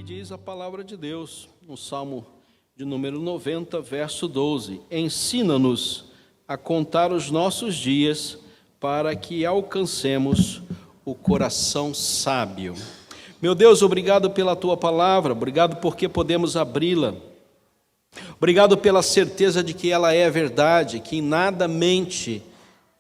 E diz a palavra de Deus, no Salmo de número 90, verso 12: ensina-nos a contar os nossos dias, para que alcancemos o coração sábio. Meu Deus, obrigado pela Tua palavra, obrigado porque podemos abri-la, obrigado pela certeza de que ela é verdade, que em nada mente,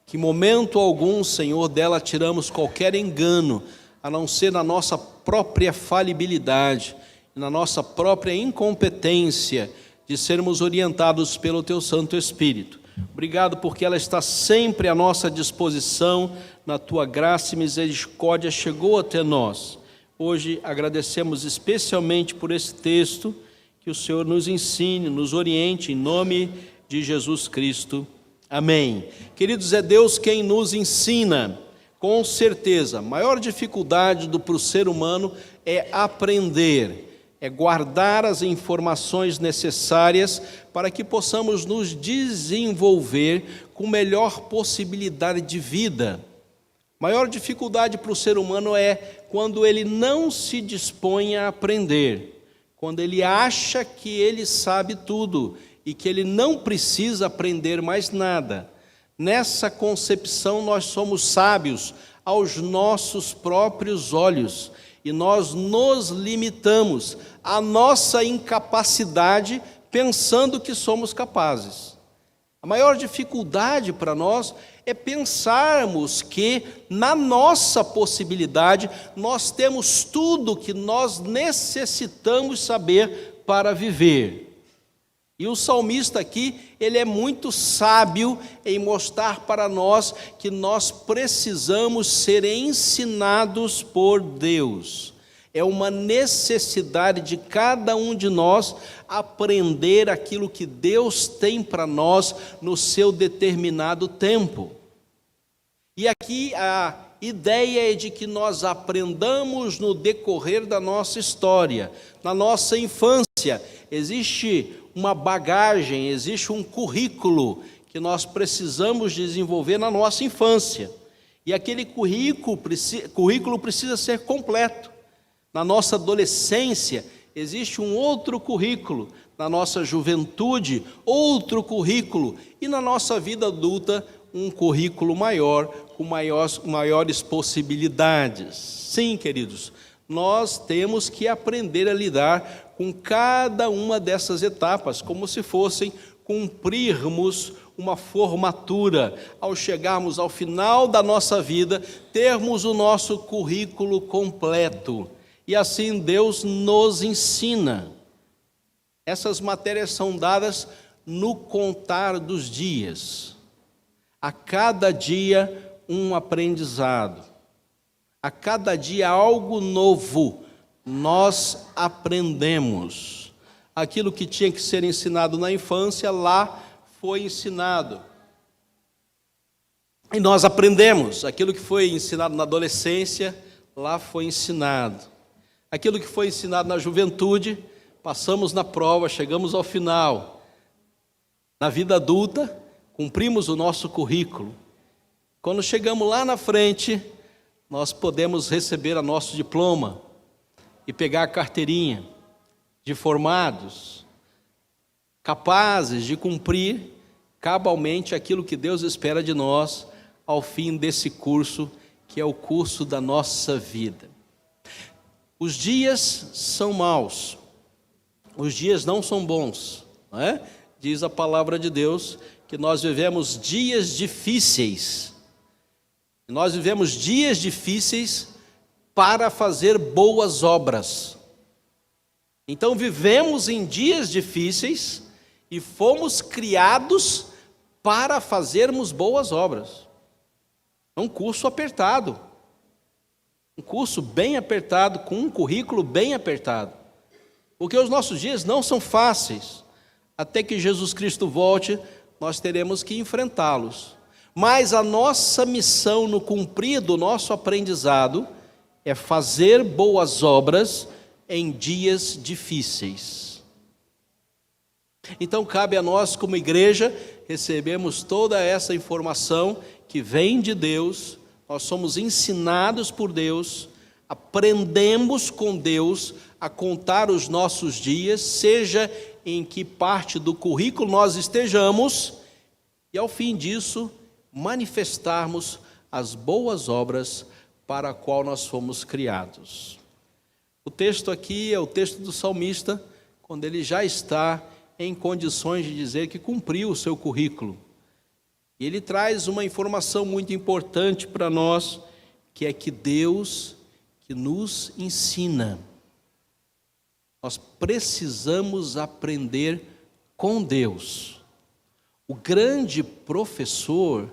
que em momento algum, Senhor, dela tiramos qualquer engano, a não ser na nossa própria falibilidade, na nossa própria incompetência de sermos orientados pelo Teu Santo Espírito. Obrigado porque ela está sempre à nossa disposição, na Tua graça e misericórdia chegou até nós. Hoje agradecemos especialmente por esse texto, que o Senhor nos ensine, nos oriente, em nome de Jesus Cristo. Amém. Queridos, é Deus quem nos ensina. Com certeza, a maior dificuldade para o ser humano é aprender, é guardar as informações necessárias para que possamos nos desenvolver com melhor possibilidade de vida. A maior dificuldade para o ser humano é quando ele não se dispõe a aprender, quando ele acha que ele sabe tudo e que ele não precisa aprender mais nada. Nessa concepção, nós somos sábios aos nossos próprios olhos e nós nos limitamos à nossa incapacidade, pensando que somos capazes. A maior dificuldade para nós é pensarmos que, na nossa possibilidade, nós temos tudo que nós necessitamos saber para viver. E o salmista aqui, ele é muito sábio em mostrar para nós que nós precisamos ser ensinados por Deus. É uma necessidade de cada um de nós aprender aquilo que Deus tem para nós no seu determinado tempo. E aqui a ideia é de que nós aprendamos no decorrer da nossa história, na nossa infância. Existe uma bagagem, existe um currículo que nós precisamos desenvolver na nossa infância. E aquele currículo precisa ser completo. Na nossa adolescência, existe um outro currículo. Na nossa juventude, outro currículo. E na nossa vida adulta, um currículo maior, com maiores possibilidades. Sim, queridos, nós temos que aprender a lidar com cada uma dessas etapas, como se fossem cumprirmos uma formatura. Ao chegarmos ao final da nossa vida, termos o nosso currículo completo. E assim Deus nos ensina. Essas matérias são dadas no contar dos dias. A cada dia um aprendizado. A cada dia algo novo. Nós aprendemos. Aquilo que tinha que ser ensinado na infância, lá foi ensinado. E nós aprendemos. Aquilo que foi ensinado na adolescência, lá foi ensinado. Aquilo que foi ensinado na juventude, passamos na prova, chegamos ao final. Na vida adulta, cumprimos o nosso currículo. Quando chegamos lá na frente, nós podemos receber o nosso diploma e pegar a carteirinha de formados, capazes de cumprir cabalmente aquilo que Deus espera de nós ao fim desse curso, que é o curso da nossa vida. Os dias são maus, os dias não são bons, não é? Diz a palavra de Deus que nós vivemos dias difíceis. Nós vivemos dias difíceis para fazer boas obras. Então vivemos em dias difíceis e fomos criados para fazermos boas obras. É um curso apertado. Um curso bem apertado, com um currículo bem apertado. Porque os nossos dias não são fáceis. Até que Jesus Cristo volte, nós teremos que enfrentá-los. Mas a nossa missão no cumprir do nosso aprendizado é fazer boas obras em dias difíceis. Então cabe a nós como igreja recebemos toda essa informação que vem de Deus. Nós somos ensinados por Deus, aprendemos com Deus a contar os nossos dias, seja em que parte do currículo nós estejamos, e ao fim disso, manifestarmos as boas obras para a qual nós fomos criados. O texto aqui é o texto do salmista, quando ele já está em condições de dizer que cumpriu o seu currículo. E ele traz uma informação muito importante para nós, que é que Deus que nos ensina. Nós precisamos aprender com Deus. O grande professor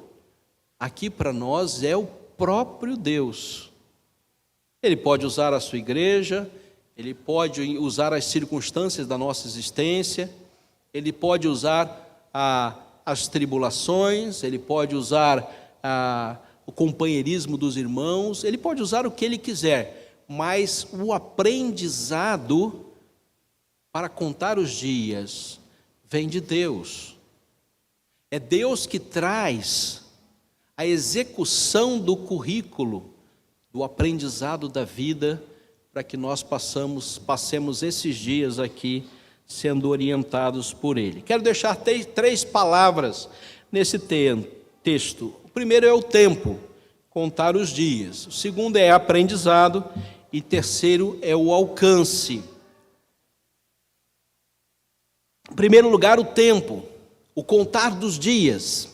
aqui para nós é o próprio Deus. Ele pode usar a sua igreja, ele pode usar as circunstâncias da nossa existência, ele pode usar as tribulações, ele pode usar o companheirismo dos irmãos, ele pode usar o que ele quiser, mas o aprendizado para contar os dias vem de Deus. É Deus que traz a execução do currículo, do aprendizado da vida, para que nós passemos esses dias aqui sendo orientados por Ele. Quero deixar três palavras nesse texto. O primeiro é o tempo, contar os dias. O segundo é aprendizado e terceiro é o alcance. Em primeiro lugar, o tempo, o contar dos dias.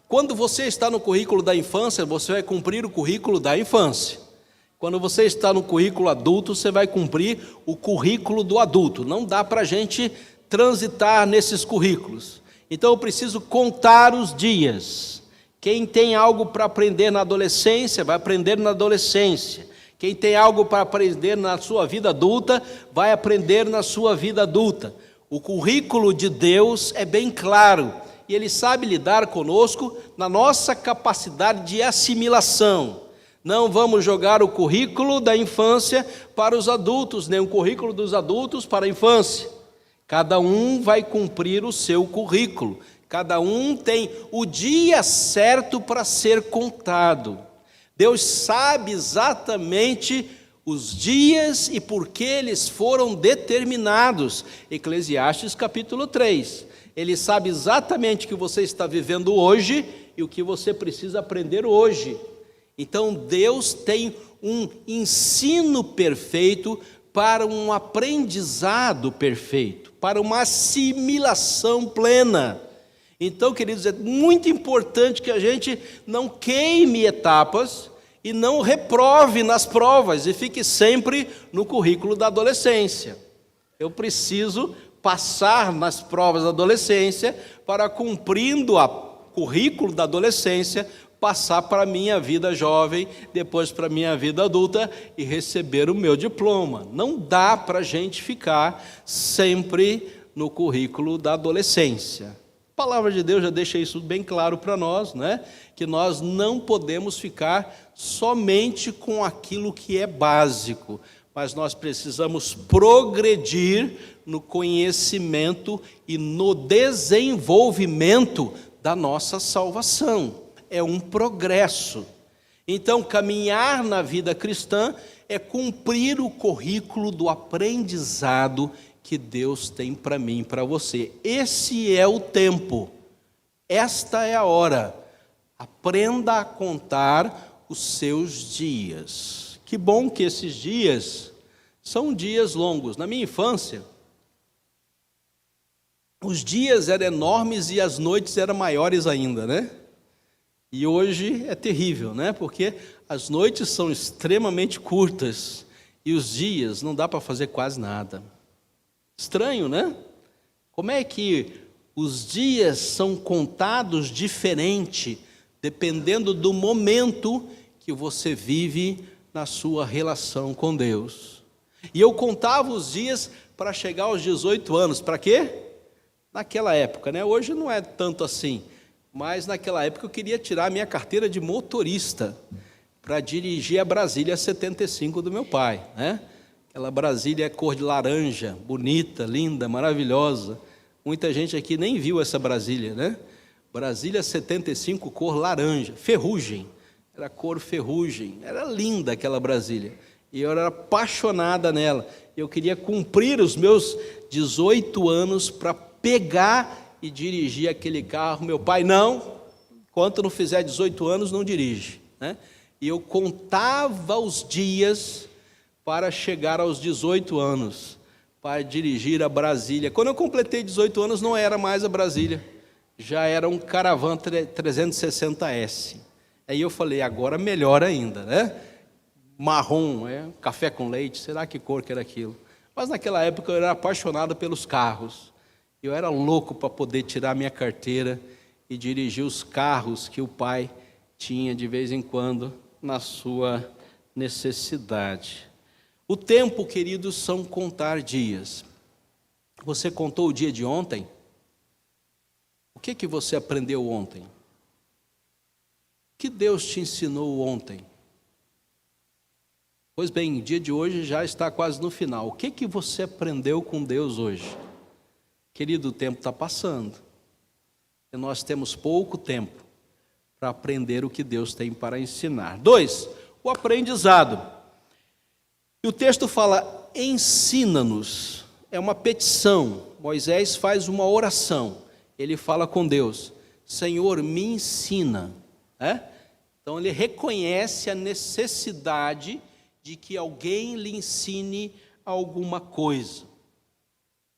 Quando você está no currículo da infância, você vai cumprir o currículo da infância. Quando você está no currículo adulto, você vai cumprir o currículo do adulto. Não dá para a gente transitar nesses currículos. Então eu preciso contar os dias. Quem tem algo para aprender na adolescência, vai aprender na adolescência. Quem tem algo para aprender na sua vida adulta, vai aprender na sua vida adulta. O currículo de Deus é bem claro, e Ele sabe lidar conosco na nossa capacidade de assimilação. Não vamos jogar o currículo da infância para os adultos, nem o currículo dos adultos para a infância. Cada um vai cumprir o seu currículo, cada um tem o dia certo para ser contado. Deus sabe exatamente os dias e por que eles foram determinados. Eclesiastes capítulo 3. Ele sabe exatamente o que você está vivendo hoje e o que você precisa aprender hoje. Então Deus tem um ensino perfeito para um aprendizado perfeito, para uma assimilação plena. Então, queridos, é muito importante que a gente não queime etapas e não reprove nas provas e fique sempre no currículo da adolescência. Eu preciso passar nas provas da adolescência para, cumprindo o currículo da adolescência, passar para a minha vida jovem, depois para a minha vida adulta e receber o meu diploma. Não dá para a gente ficar sempre no currículo da adolescência. A palavra de Deus já deixa isso bem claro para nós, né? Que nós não podemos ficar somente com aquilo que é básico, mas nós precisamos progredir no conhecimento e no desenvolvimento da nossa salvação. É um progresso. Então, caminhar na vida cristã é cumprir o currículo do aprendizado que Deus tem para mim e para você. Esse é o tempo, esta é a hora. Aprenda a contar os seus dias. Que bom que esses dias são dias longos. Na minha infância, os dias eram enormes e as noites eram maiores ainda, né? E hoje é terrível, né? Porque as noites são extremamente curtas e os dias não dá para fazer quase nada. Estranho, né? Como é que os dias são contados diferente, dependendo do momento que você vive na sua relação com Deus. E eu contava os dias para chegar aos 18 anos. Para quê? Naquela época, né? Hoje não é tanto assim. Mas naquela época eu queria tirar a minha carteira de motorista para dirigir a Brasília 75 do meu pai, né? Aquela Brasília cor de laranja, bonita, linda, maravilhosa. Muita gente aqui nem viu essa Brasília, né? Brasília 75, cor laranja, ferrugem. Era cor ferrugem. Era linda aquela Brasília. E eu era apaixonada nela. Eu queria cumprir os meus 18 anos para pegar e dirigir aquele carro. Meu pai, não, enquanto não fizer 18 anos, não dirige, né? E eu contava os dias para chegar aos 18 anos, para dirigir a Brasília. Quando eu completei 18 anos, não era mais a Brasília, já era um Caravan 360S. Aí eu falei, agora melhor ainda, né? Marrom, café com leite, será que cor que era aquilo? Mas naquela época eu era apaixonado pelos carros. Eu era louco para poder tirar minha carteira e dirigir os carros que o pai tinha de vez em quando na sua necessidade. O tempo, queridos, são contar dias. Você contou o dia de ontem? O que você aprendeu ontem? O que Deus te ensinou ontem? Pois bem, o dia de hoje já está quase no final. O que você aprendeu com Deus hoje? Querido, o tempo está passando. E nós temos pouco tempo para aprender o que Deus tem para ensinar. 2, o aprendizado. E o texto fala, ensina-nos. É uma petição. Moisés faz uma oração. Ele fala com Deus, Senhor, me ensina. Então ele reconhece a necessidade de que alguém lhe ensine alguma coisa.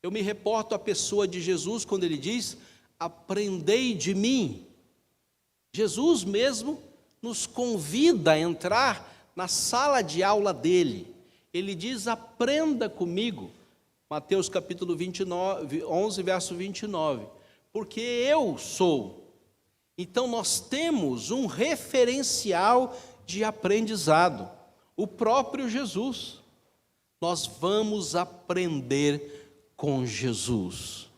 Eu me reporto à pessoa de Jesus quando ele diz, aprendei de mim. Jesus mesmo nos convida a entrar na sala de aula dele. Ele diz, aprenda comigo. Mateus capítulo 11, verso 29. Porque eu sou. Então nós temos um referencial de aprendizado. O próprio Jesus. Nós vamos aprender com Jesus.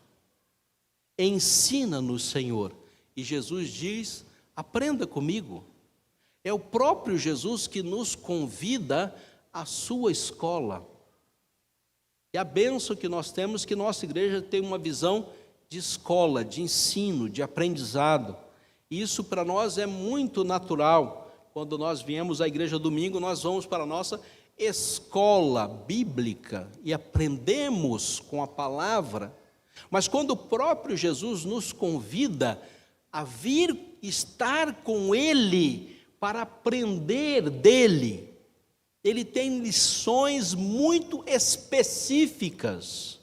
Ensina-nos, Senhor. E Jesus diz, aprenda comigo. É o próprio Jesus que nos convida à sua escola. E a bênção que nós temos, que nossa igreja tem uma visão de escola, de ensino, de aprendizado. E isso para nós é muito natural. Quando nós viemos à igreja domingo, nós vamos para a nossa escola bíblica e aprendemos com a palavra. Mas quando o próprio Jesus nos convida a vir estar com Ele para aprender dEle, Ele tem lições muito específicas.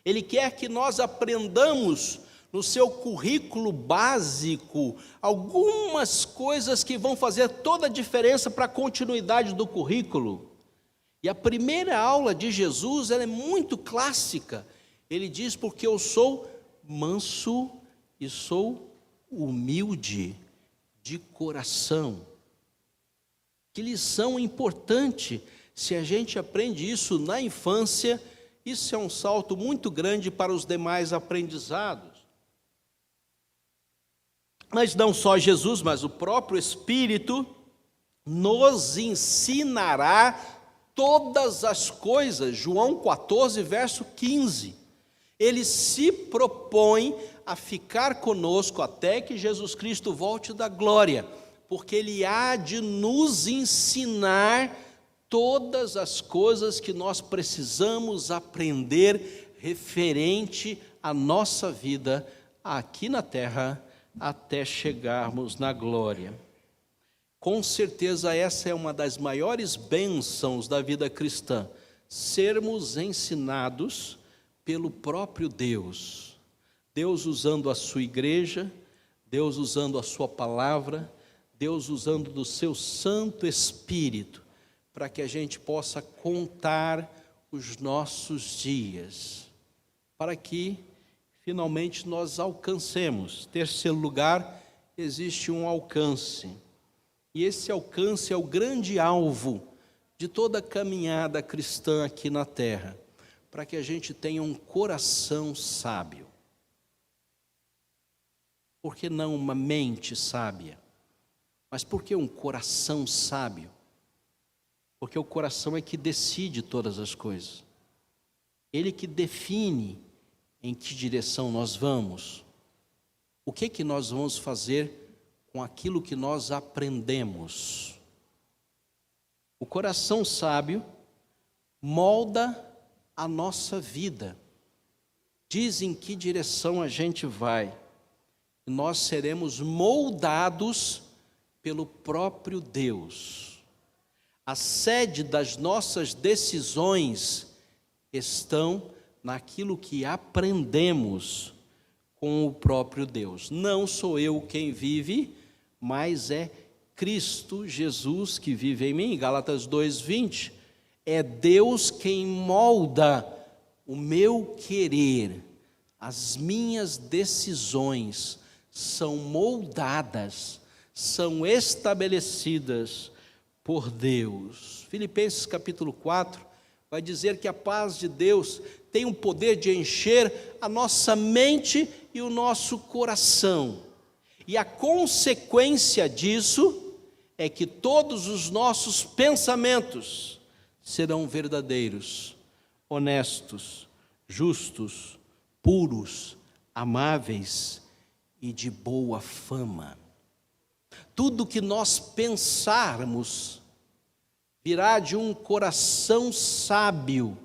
Ele quer que nós aprendamos no seu currículo básico algumas coisas que vão fazer toda a diferença para a continuidade do currículo. E a primeira aula de Jesus, ela é muito clássica. Ele diz, porque eu sou manso e sou humilde de coração. Que lição importante, se a gente aprende isso na infância, isso é um salto muito grande para os demais aprendizados. Mas não só Jesus, mas o próprio Espírito nos ensinará todas as coisas. João 14, verso 15. Ele se propõe a ficar conosco até que Jesus Cristo volte da glória, porque Ele há de nos ensinar todas as coisas que nós precisamos aprender referente à nossa vida aqui na terra, até chegarmos na glória. Com certeza essa é uma das maiores bênçãos da vida cristã, sermos ensinados pelo próprio Deus. Deus usando a sua igreja, Deus usando a sua palavra, Deus usando do seu Santo Espírito, para que a gente possa contar os nossos dias, para que finalmente nós alcancemos. Terceiro lugar, existe um alcance. E esse alcance é o grande alvo de toda a caminhada cristã aqui na terra, para que a gente tenha um coração sábio. Por que não uma mente sábia? Mas por que um coração sábio? Porque o coração é que decide todas as coisas. Ele que define em que direção nós vamos. O que nós vamos fazer com aquilo que nós aprendemos? O coração sábio molda a nossa vida, diz em que direção a gente vai. Nós seremos moldados pelo próprio Deus. A sede das nossas decisões estão naquilo que aprendemos com o próprio Deus. Não sou eu quem vive, mas é Cristo Jesus que vive em mim. Gálatas 2:20. É Deus quem molda o meu querer. As minhas decisões são moldadas, são estabelecidas por Deus. Filipenses capítulo 4 vai dizer que a paz de Deus tem o poder de encher a nossa mente e o nosso coração. E a consequência disso é que todos os nossos pensamentos serão verdadeiros, honestos, justos, puros, amáveis e de boa fama. Tudo que nós pensarmos virá de um coração sábio,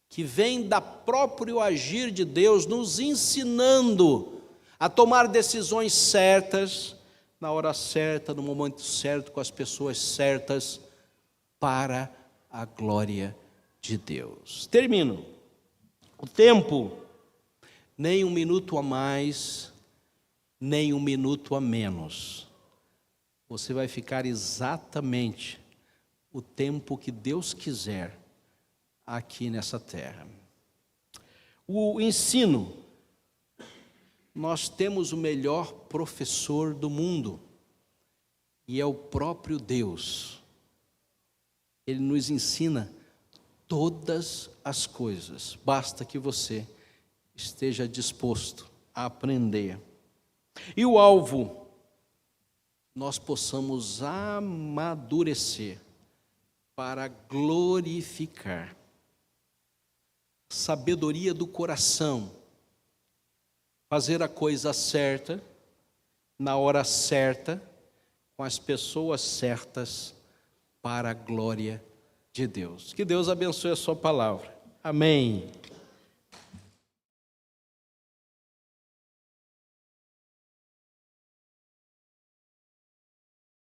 que vem da próprio agir de Deus, nos ensinando a tomar decisões certas, na hora certa, no momento certo, com as pessoas certas, para a glória de Deus. Termino. O tempo, nem um minuto a mais, nem um minuto a menos. Você vai ficar exatamente o tempo que Deus quiser aqui nessa terra. O ensino, nós temos o melhor professor do mundo, e é o próprio Deus. Ele nos ensina todas as coisas, basta que você esteja disposto a aprender. E o alvo, nós possamos amadurecer para glorificar. Sabedoria do coração, fazer a coisa certa, na hora certa, com as pessoas certas, para a glória de Deus. Que Deus abençoe a sua palavra. Amém.